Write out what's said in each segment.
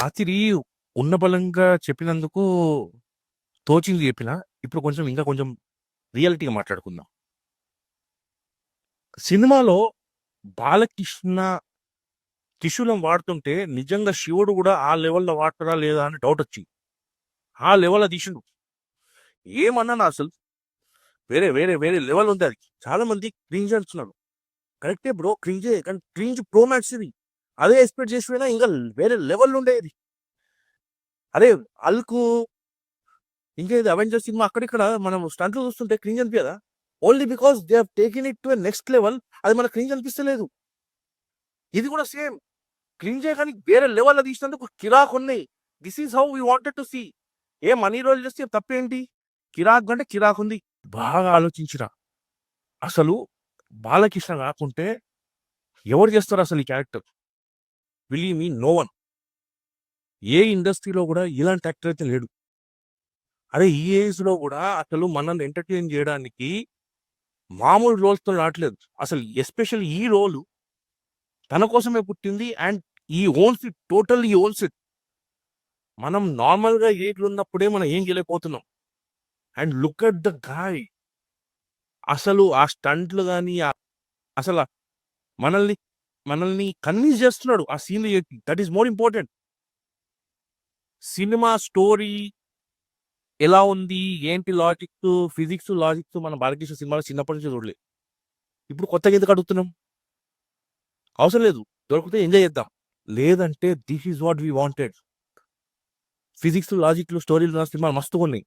రాత్రి ఉన్న బలంగా చెప్పినందుకు తోచింది చెప్పిన. ఇప్పుడు ఇంకా కొంచెం రియాలిటీగా మాట్లాడుకుందాం. సినిమాలో బాలకృష్ణ త్రిశూలం వాడుతుంటే నిజంగా శివుడు కూడా ఆ లెవెల్లో వాడతారా లేదా అని డౌట్ వచ్చింది. ఆ లెవెల్లో తీసిండు. ఏమన్నా అసలు వేరే వేరే వేరే లెవెల్ ఉంది. అది చాలా మంది క్రింజ్ అంటున్నారు. కరెక్టే బ్రో, క్రింజే, కానీ క్రింజ్ ప్రో మ్యాక్స్ ఇది. అదే ఎక్స్పెక్ట్ చేసిపోయినా ఇంకా వేరే లెవెల్ ఉండేది. అరే అల్కు ఇంకేది అవెంజర్స్ సినిమా అక్కడిక్కడ మనం స్టంట్లు చూస్తుంటే క్రింజ్ అనిపించదా? Only because they have taken it to next level. అది మనకు క్రింజ్ అనిపిస్తలేదు. ఇది కూడా సేమ్ క్రింజే, కానీ వేరే లెవెల్లో తీసినందుకు కిరాక్ ఉన్నాయి. This is how we wanted to see. ఏ మనీ రోల్ చేస్తే తప్పేంటి? కిరాక్ అంటే కిరాక్ ఉంది. బాగా ఆలోచించిరా. అసలు బాలకృష్ణ కాకుంటే ఎవరు చేస్తారు అసలు ఈ character? Believe me, no one. ఏ ఇండస్ట్రీలో కూడా ఇలాంటి యాక్టర్ అయితే లేడు. అరే ఈ ఏజ్ లో కూడా అసలు మనల్ని ఎంటర్టైన్ చేయడానికి మామూలు రోల్స్తో రావట్లేదు. అసలు ఎస్పెషల్ ఈ రోలు తన కోసమే పుట్టింది. అండ్ ఈ ఓన్స్ ఇట్, టోటల్ ఈ ఓన్స్ ఇట్. మనం నార్మల్గా ఏజ్లో ఉన్నప్పుడే మనం ఏం చేయలేకపోతున్నాం. And look at the guy. అసలు ఆ స్టంట్లు కానీ అసలు మనల్ని మనల్ని కన్విన్స్ చేస్తున్నాడు ఆ scene. That is more important. Cinema story ఎలా ఉంది, ఏంటి లాజిక్స్, ఫిజిక్స్, లాజిక్స్ మన బాలకృష్ణ సినిమాలో చిన్నప్పటి నుంచి చూడలేదు. ఇప్పుడు కొత్తగా ఎందుకు అడుగుతున్నాం? అవసరం లేదు. దొరికితే ఎంజాయ్ చేద్దాం. లేదంటే this is what we wanted. Physics, లాజిక్లు, స్టోరీలు నా సినిమాలు మస్తుగా ఉన్నాయి.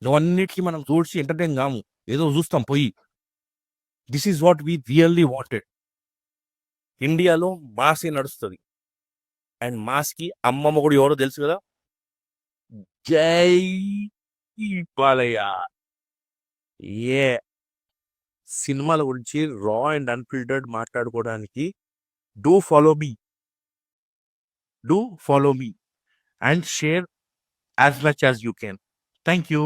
నువ్వన్నిటికీ మనం చూసి ఎంటర్టైన్ కాము, ఏదో చూస్తాం పోయి. This is what we really wanted. ఇండియాలో మాసే నడుస్తుంది. అండ్ మాస్కి అమ్మమ్మ కూడా ఎవరో తెలుసు కదా. జై బాలయ్య. ఏ సినిమాల గురించి రా అండ్ అన్ఫిల్టర్డ్ మాట్లాడుకోవడానికి do follow me and share as much as you can. Thank you.